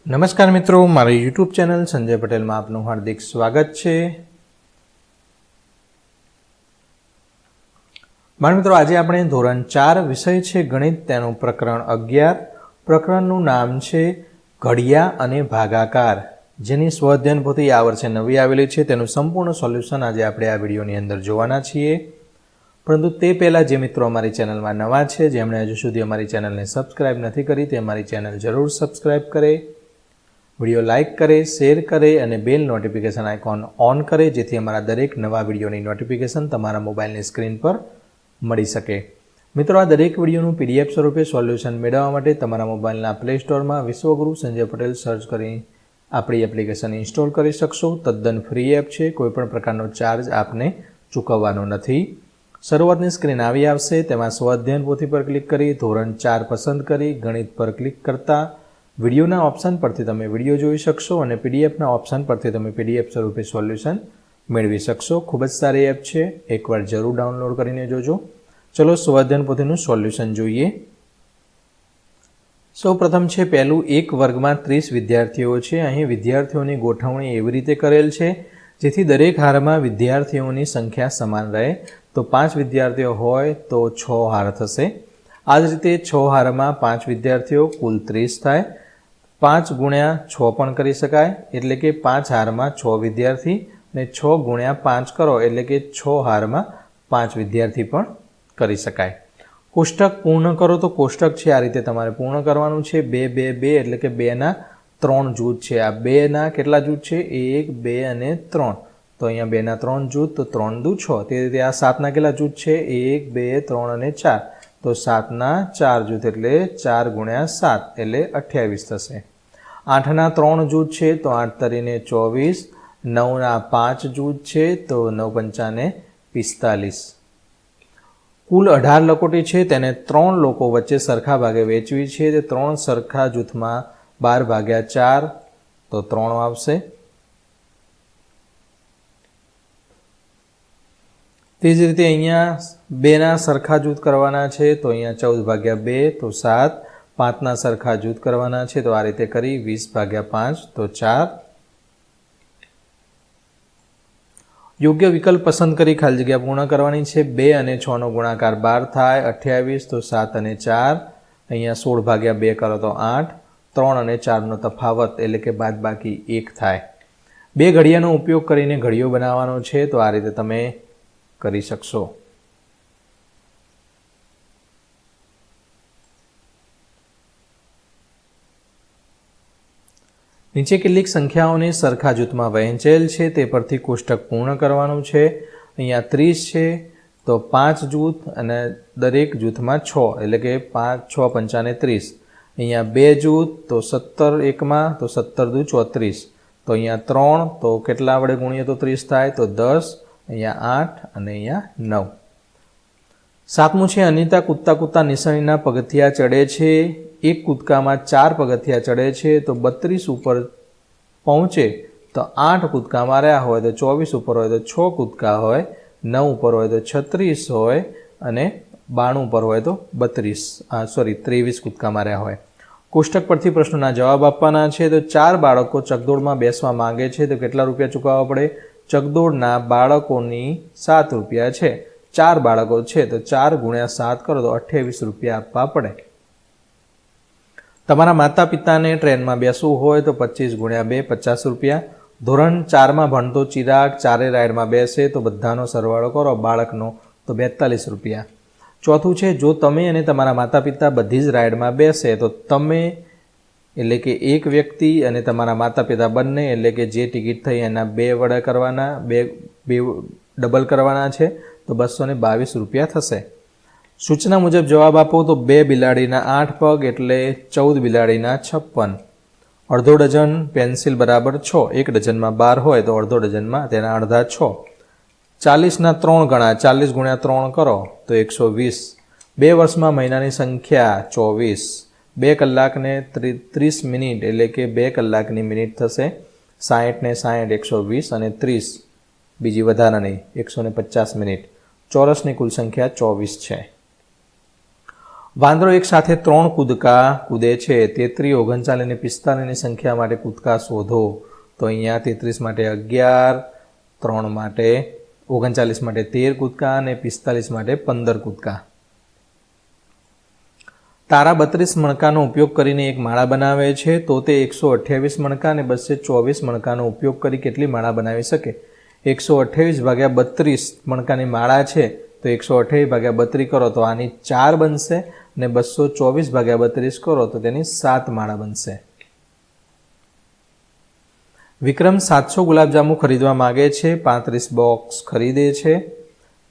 નમસ્કાર મિત્રો, મારી યુટ્યુબ ચેનલ સંજય પટેલમાં આપનું હાર્દિક સ્વાગત છે। બાળ મિત્રો, આજે આપણે ધોરણ 4 વિષય છે ગણિત, તેનું પ્રકરણ 11। પ્રકરણનું નામ છે ઘડિયા અને ભાગાકાર, જેની સ્વઅધ્યયન પોથી આ વર્ષે નવી આવેલી છે। તેનું સંપૂર્ણ સોલ્યુશન આજે આપણે આ વિડીયોની અંદર જોવાના છીએ। પરંતુ તે પહેલાં જે મિત્રો અમારી ચેનલમાં નવા છે, જેમણે હજુ સુધી અમારી ચેનલને સબસ્ક્રાઇબ નથી કરી, તે અમારી ચેનલ જરૂર સબસ્ક્રાઇબ કરે, વિડીયો લાઇક કરે, શેર કરે અને બેલ નોટિફિકેશન આઇકોન ઓન કરે, જેથી અમારા દરેક નવા વિડીયોની નોટિફિકેશન તમારા મોબાઈલની સ્ક્રીન પર મળી શકે। મિત્રો, આ દરેક વિડીયોનું PDF સ્વરૂપે સોલ્યુશન મેળવવા માટે તમારા મોબાઈલના પ્લે સ્ટોરમાં વિશ્વગુરુ સંજય પટેલ સર્ચ કરી આપણી એપ્લિકેશન ઇન્સ્ટોલ કરી શકશો। તદ્દન ફ્રી એપ છે, કોઈપણ પ્રકારનો ચાર્જ આપને ચૂકવવાનો નથી। શરૂઆતની સ્ક્રીન આવી આવશે, તેમાં સ્વઅધ્યયન પોથી પર ક્લિક કરી ધોરણ 4 પસંદ કરી ગણિત પર ક્લિક કરતા વિડીયોના ઓપ્શન પરથી તમે વિડીયો જોઈ શકશો અને પીડીએફના ઓપ્શન પરથી તમે PDF સ્વરૂપે સોલ્યુશન મેળવી શકશો। ખૂબ જ સારી એપ છે, એકવાર જરૂર ડાઉનલોડ કરીને જોજો। ચલો સ્વઅધ્યયન પોથીનું સોલ્યુશન જોઈએ। સૌ પ્રથમ છે પહેલું, એક વર્ગમાં 30 વિદ્યાર્થીઓ છે। અહીં વિદ્યાર્થીઓની ગોઠવણી એવી રીતે કરેલ છે જેથી દરેક હારમાં વિદ્યાર્થીઓની સંખ્યા સમાન રહે। તો 5 વિદ્યાર્થીઓ હોય તો 6 હાર થશે। આ જ રીતે 6 હારમાં 5 વિદ્યાર્થીઓ કુલ 30 થાય। 5 ગુણ્યા 6 પણ કરી શકાય, એટલે કે 5 હારમાં 6 વિદ્યાર્થી, અને 6 ગુણ્યા 5 કરો એટલે કે 6 હારમાં 5 વિદ્યાર્થી પણ કરી શકાય। કોષ્ટક પૂર્ણ કરો તો કોષ્ટક છે આ રીતે તમારે પૂર્ણ કરવાનું છે। 2 2 2 એટલે કે 2ના 3 જૂથ છે। આ 2ના કેટલા જૂથ છે? 1 2 અને 3। તો અહીંયા 2ના 3 જૂથ, તો 3 દુ 6। તે રીતે આ 7ના કેટલા જૂથ છે? 1 2 3 અને 4। તો 7ના 4 જૂથ એટલે 4 ગુણ્યા 7 એટલે 28 થશે। 8ના 3 જૂથ છે, તો 8 તરીને 24। 9ના 5 જૂથ છે, તો 9 પંચાને 45। કુલ 18 લકોટી છે, તેને 3 લોકો વચ્ચે સરખા ભાગે વેચવી છે। તે 3 સરખા જૂથમાં 12 ભાગ્યા 4, તો 3 આવશે। તે જ રીતે અહીંયા 2ના સરખા જૂથ કરવાના છે, તો અહીંયા 14 ભાગ્યા 2, તો 7। 5ના સરખા જૂથ કરવાના છે, તો આ રીતે કરી 20 ભાગ્યા 5, તો 4। યોગ્ય વિકલ્પ પસંદ કરી ખાલી જગ્યા પૂર્ણ કરવાની છે। 2 અને 6નો ગુણાકાર 12 થાય, 28, તો 7 અને 4। અહીંયા 16 ભાગ્યા 2 કરો તો 8। 3 અને 4નો તફાવત એટલે કે બાદબાકી 1 થાય। 2 ઘડિયાનો ઉપયોગ કરીને ઘડિયો બનાવવાનો છે, તો આ રીતે તમે કરી શકશો। નીચે કેટલીક સંખ્યાઓને સરખા જૂથમાં વહેંચેલ છે, તે પરથી કોષ્ટક પૂર્ણ કરવાનું છે। અહીંયા 30 છે, તો 5 જૂથ અને દરેક જૂથમાં 6 એટલે કે 5 6 પંચાને 30। અહીંયા 2 જૂથ, તો 17 એકમાં, તો 17 દુ 34। તો અહીંયા 3, તો કેટલા વડે ગુણીએ તો 30 થાય? તો 10। અહીંયા 8 અને અહીંયા 9। 7મું છે, અનિતા કૂદતા કૂદતા નિશાનીના પગથિયા ચડે છે। એક કૂદકામાં 4 પગથિયા ચડે છે, તો 32 ઉપર પહોંચે તો 8 કૂદકા માર્યા હોય, તો 24 ઉપર હોય તો 6 કૂદકા હોય, 9 ઉપર હોય તો 36 હોય, અને 92 ઉપર હોય તો 23 કૂદકા માર્યા હોય। કોષ્ટક પરથી પ્રશ્નોના જવાબ આપવાના છે। તો 4 બાળકો ચકદોડમાં બેસવા માંગે છે, તો કેટલા રૂપિયા ચૂકવવા પડે? ચકદોડના બાળકોની 7 રૂપિયા છે। 4 બાળકો છે, તો 4 ગુણ્યા 7 કરો તો 28 રૂપિયા આપવા પડે। તમારા માતા પિતાને ટ્રેનમાં બેસવું હોય તો 25 ગુણ્યા 2 50 રૂપિયા। ધોરણ 4માં ભણતો ચિરાગ 4 રાઇડમાં બેસે તો બધાનો સરવાળો કરો બાળકનો, તો 42 રૂપિયા। ચોથું છે, જો તમે અને તમારા માતા પિતા બધી જ રાઇડમાં બેસે તો તમે એટલે કે એક વ્યક્તિ અને તમારા માતા પિતા બંને એટલે કે જે ટિકિટ થઈ એના 2 વડે કરવાના, 2 ડબલ કરવાના છે, તો 222 રૂપિયા થશે। સૂચના મુજબ જવાબ આપો તો 2 બિલાડીના 8 પગ એટલે 14 બિલાડીના 56। અડધો ડઝન પેન્સિલ બરાબર 6। 1 ડઝનમાં 12 હોય તો અડધો ડઝનમાં તેના અડધા 6। 40ના 3 ગણા, 40 ગુણ્યા 3 કરો તો 120। 2 વર્ષમાં મહિનાની સંખ્યા 24। 2 કલાકને 30 મિનિટ એટલે કે 2 કલાકની મિનિટ થશે। 60 ને 60 120 અને 30 બીજી વધારાની 150 મિનિટ। ચોરસની કુલ સંખ્યા 24 છે। વાંદરો એક સાથે 3 કૂદકા કૂદે છે. 33, 39 અને 45ની સંખ્યા માટે કૂદકા શોધો. તો અહીંયા 33 માટે 11, 3 માટે 39 માટે 13 કૂદકા અને 45 માટે 15 કૂદકા. તારા 32 મણકાનો ઉપયોગ કરીને એક માળા બનાવે છે, તો તે 128 મણકા અને 224 મણકાનો ઉપયોગ કરી કેટલી માળા બનાવી શકે? 128 ભાગ્યા 32 મણકાની માળા છે, તો 128 ભાગ્યા 32 કરો તો આની 4 બનશે અને 224 ભાગ્યા 32 કરો તો તેની 7 માળા બનશે. વિક્રમ 700 ગુલાબજાંબુ ખરીદવા માંગે છે, 35 બોક્સ ખરીદે છે.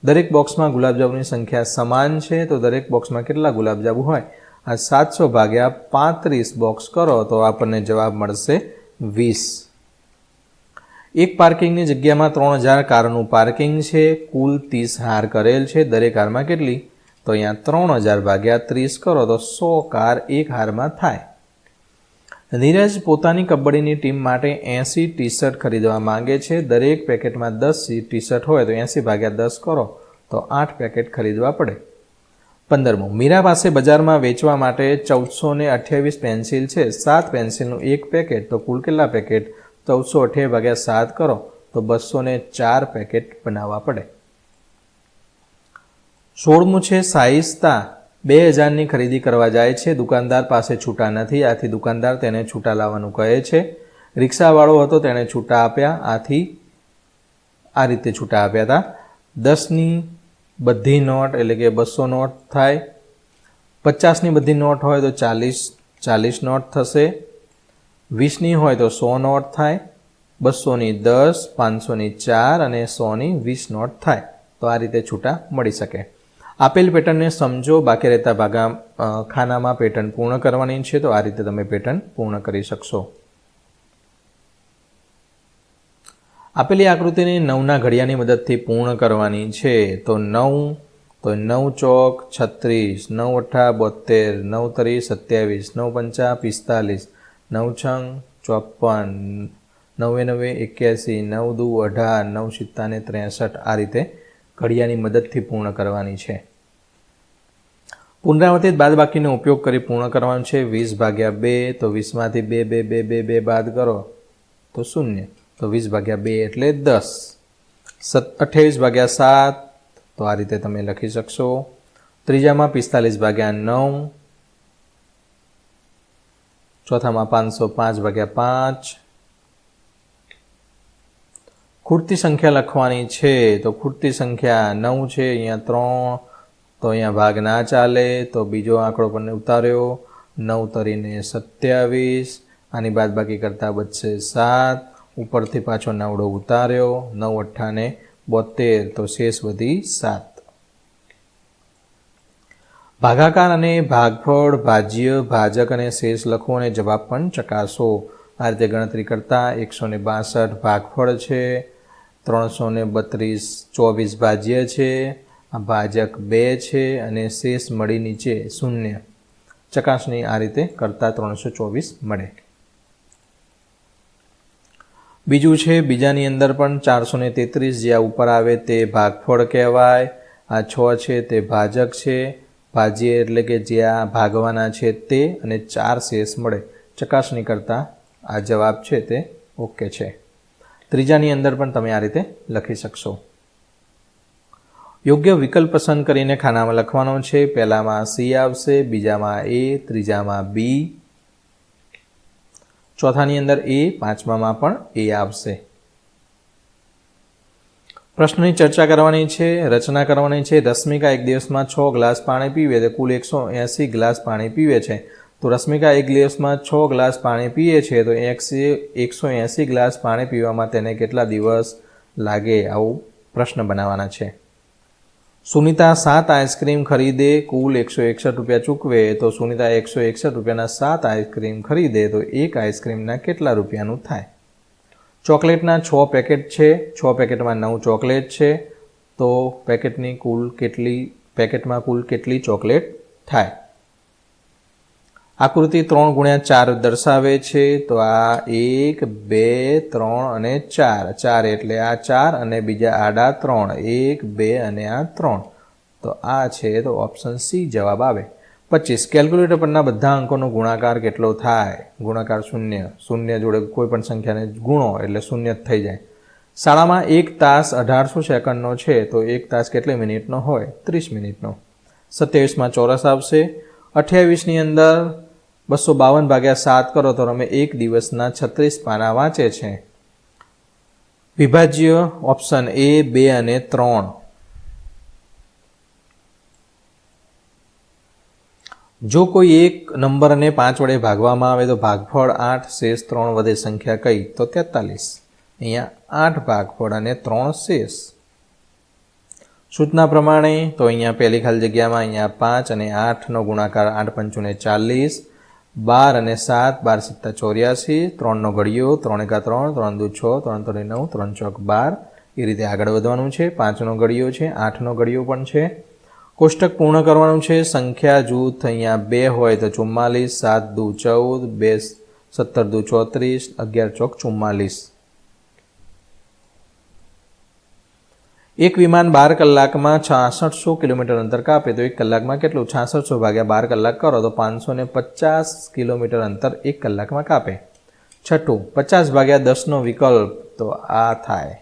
દરેક બોક્સમાં ગુલાબજાંબુની સંખ્યા સમાન છે, તો દરેક બોક્સમાં કેટલા ગુલાબજાંબુ હોય? આ 700 ભાગ્યા 35 બોક્સ કરો તો આપણને જવાબ મળશે 20. એક પાર્કિંગની જગ્યામાં 3000 કારનું પાર્કિંગ છે, કુલ 30 હાર કરેલ છે. દરેક હારમાં કેટલી? તો અહીંયા 3000 ભાગ્યા 30 કરો તો 100 કાર એક હારમાં થાય. નીરજ પોતાની કબડ્ડીની ટીમ માટે 80 ટી શર્ટ ખરીદવા માંગે છે. દરેક પેકેટમાં 10 ટી શર્ટ હોય તો 80 ભાગ્યા 10 કરો તો 8 પેકેટ ખરીદવા પડે. 15. મીરા પાસે બજારમાં વેચવા માટે 1428 પેન્સિલ છે. 7 પેન્સિલનું એક પેકેટ, તો કુલ કેટલા પેકેટ? 1428 ભાગ્યા 7 કરો તો 204 પેકેટ બનાવવા પડે. 16મું છે સાહિસ્તા 2000ની ખરીદી કરવા જાય છે. દુકાનદાર પાસે છૂટા નથી, આથી દુકાનદાર તેને છૂટા લાવવાનું કહે છે. રિક્ષાવાળો હતો, તેણે છૂટા આપ્યા, આથી આ રીતે છૂટા આપ્યા હતા. 10ની બધી નોટ એટલે કે 200 નોટ થાય. 50ની બધી નોટ હોય તો 40 નોટ થશે. 20ની હોય તો 100 નોટ થાય. 200ની 10, 500ની 4 અને 100ની 20 નોટ થાય. તો આ રીતે છૂટા મળી શકે. આપેલ પેટર્નને સમજો. બાકી રહેતા ખાનામાં પેટર્ન પૂર્ણ કરવાની છે, તો આ રીતે તમે પેટર્ન પૂર્ણ કરી શકશો. આપેલી આકૃતિને 9ના ઘડિયાની મદદથી પૂર્ણ કરવાની છે. તો 9 ચોક 36, 9 અઠ્ઠા 72, 9 તરી 27, 9 પંચા 45, 9 છંગ 54, 9 9 81, 9 દુ 18, 9 સિત્તા ને 63. આ રીતે ઘડિયાની મદદથી પૂર્ણ કરવાની છે. પુનરાવર્તિત બાદબાકીનો ઉપયોગ કરી પૂર્ણ કરવાનું છે. 20 ભાગ્યા 2, તો 20માંથી 2 બાદ કરો તો 0, તો 20 ભાગ્યા 2 એટલે 10. 28 ભાગ્યા 7, તો આ રીતે તમે લખી શકશો. ત્રીજામાં 45 ભાગ્યા 9, ચોથામાં 505 ભાગ્યા 5. ખૂટતી સંખ્યા લખવાની છે. તો ખૂટતી સંખ્યા 9 છે, અહીંયા 3, તો અહીંયા ભાગ ના ચાલે, તો બીજો આંકડો પણ ઉતાર્યો. 9 તરીને 27, આની બાદબાકી કરતાં બચશે 7, ઉપરથી પાછો નાવડો ઉતાર્યો. 9 અઠ્ઠાને 72, તો શેષ વધી 7. ભાગાકાર અને ભાગફળ, ભાજ્ય, ભાજક અને શેષ લખો અને જવાબ પણ ચકાસો. આ રીતે ગણતરી કરતાં 162 ભાગફળ છે, 332 24 ભાજ્ય છે, ભાજક 2 છે અને શેષ મળી નીચે 0. ચકાસણી આ રીતે કરતાં 324 મળે. બીજું છે બીજાની અંદર પણ 433 જે ઉપર આવે તે ભાગફળ કહેવાય. આ 6 છે તે ભાજક છે, ભાજ્ય એટલે કે જે આ ભાગવાના છે તે, અને 4 શેષ મળે. ચકાસણી કરતાં આ જવાબ છે તે ઓકે છે. ત્રીજાની અંદર પણ તમે આ રીતે લખી શકશો. યોગ્ય વિકલ્પ પસંદ કરીને ખાનામાં લખવાનો છે. પહેલામાં C આવશે, બીજામાં A, ત્રીજામાં B, ચોથાની અંદર A, પાંચમામાં પણ A આવશે. પ્રશ્નની ચર્ચા કરવાની છે, રચના કરવાની છે. રશ્મિકા એક દિવસમાં 6 ગ્લાસ પાણી પીવે તો કુલ 180 ગ્લાસ પાણી પીવે છે. તો રશ્મિકા એક દિવસમાં 6 ગ્લાસ પાણી પીએ છે, તો 180 ગ્લાસ પાણી પીવામાં તેને કેટલા દિવસ લાગે? આવું પ્રશ્ન બનાવવાના છે. સુનિતા 7 આઈસ્ક્રીમ ખરીદે, કુલ 161 રૂપિયા ચૂકવે, તો સુનિતા 161 રૂપિયાના 7 આઈસ્ક્રીમ ખરીદે તો એક આઈસ્ક્રીમના કેટલા રૂપિયાનું થાય? ચોકલેટના 6 પેકેટ છે, 6 પેકેટમાં 9 ચોકલેટ છે, તો પેકેટમાં કુલ કેટલી ચોકલેટ થાય? આકૃતિ 3x4 દર્શાવે છે. તો આ 1, 2, 3 અને 4. 4 એટલે આ 4 અને બીજા આડા 3, 1, 2 અને આ 3. તો આ છે તો ઓપ્શન C જવાબ આવે. 25 કેલ્ક્યુલેટર પરના બધા અંકોનો ગુણાકાર કેટલો થાય? ગુણાકાર શૂન્ય. શૂન્ય જોડે કોઈ પણ સંખ્યાને ગુણો એટલે શૂન્ય જ થઈ જાય. શાળામાં 1 તાસ 1800 સેકન્ડનો છે તો 1 તાસ કેટલી મિનિટનો હોય? 30 મિનિટનો. 27માં ચોરસ આવશે. 28ની અંદર 252 ભાગ્યા 7 કરો તો તમે એક દિવસના 36 પાના વાંચે છે. વિભાજ્ય ઓપ્શન A, 2 અને 3. જો કોઈ એક નંબરને 5 વડે ભાગવામાં આવે તો ભાગફળ 8 શેષ 3 વધે સંખ્યા કઈ? તો 43. અહીંયા 8 ભાગફળ અને 3 શેષ. સૂચના પ્રમાણે તો અહીંયા પહેલી ખાલી જગ્યામાં અહીંયા 5 અને 8નો ગુણાકાર 8 પંચુને 40, 12 અને 7 12 સત્તા 84, 3નો ઘડિયો 3 એકા 3, 3 દુ 6, 3 તરી 9, 3 ચોક 12. એ રીતે આગળ વધવાનું છે. 5નો ઘડિયો છે, 8નો ઘડિયો પણ છે. કોષ્ટક પૂર્ણ કરવાનું છે. સંખ્યા જૂથ અહીંયા 2 હોય તો 44, 7 દુ 14, 2 17 દુ 34, 11 ચોક 44. એક વિમાન 12 કલાકમાં 6600 કિલોમીટર અંતર કાપે તો 1 કલાકમાં કેટલું? 6600 ભાગ્યા 12 કલાક કરો તો 550 કિલોમીટર અંતર 1 કલાકમાં કાપે. છઠ્ઠું, 50 ભાગ્યા 10નો વિકલ્પ તો આ થાય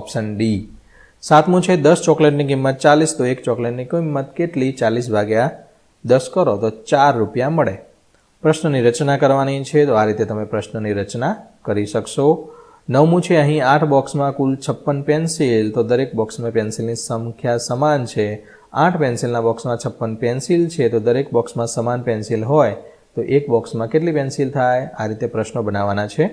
ઓપ્શન ડી. સાતમું છે 10 ચોકલેટની કિંમત 40 તો એક ચોકલેટની કિંમત કેટલી? 40 ભાગ્યા 10 કરો તો 4 રૂપિયા મળે. પ્રશ્નની રચના કરવાની છે તો આ રીતે તમે પ્રશ્નની રચના કરી શકશો. 9મું છે અહીં 8 બોક્સમાં કુલ 56 પેન્સિલ તો દરેક બોક્સમાં પેન્સિલની સંખ્યા સમાન છે. 8 પેન્સિલના બોક્સમાં 56 પેન્સિલ છે તો દરેક બોક્સમાં સમાન પેન્સિલ હોય તો એક બોક્સમાં કેટલી પેન્સિલ થાય? આ રીતે પ્રશ્નો બનાવવાના છે.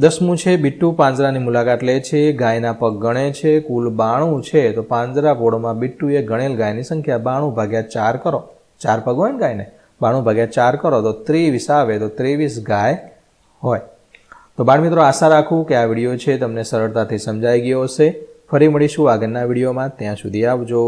10મું છે બિટ્ટુ પાંજરાની મુલાકાત લે છે, ગાયના પગ ગણે છે, કુલ 92 છે તો પાંજરાપોળમાં બિટ્ટુએ ગણેલ ગાયની સંખ્યા 92 ભાગ્યા 4 કરો. 4 પગ હોય ને ગાયને, 92 ભાગ્યા 4 કરો તો 23 આવે તો 23 ગાય હોય. તો બાળમિત્રો, આશા રાખું કે આ વિડીયો છે તમને સરળતાથી સમજાઈ ગયો હશે. ફરી મળીશું આગળના વિડીયોમાં. ત્યાં સુધી આવજો.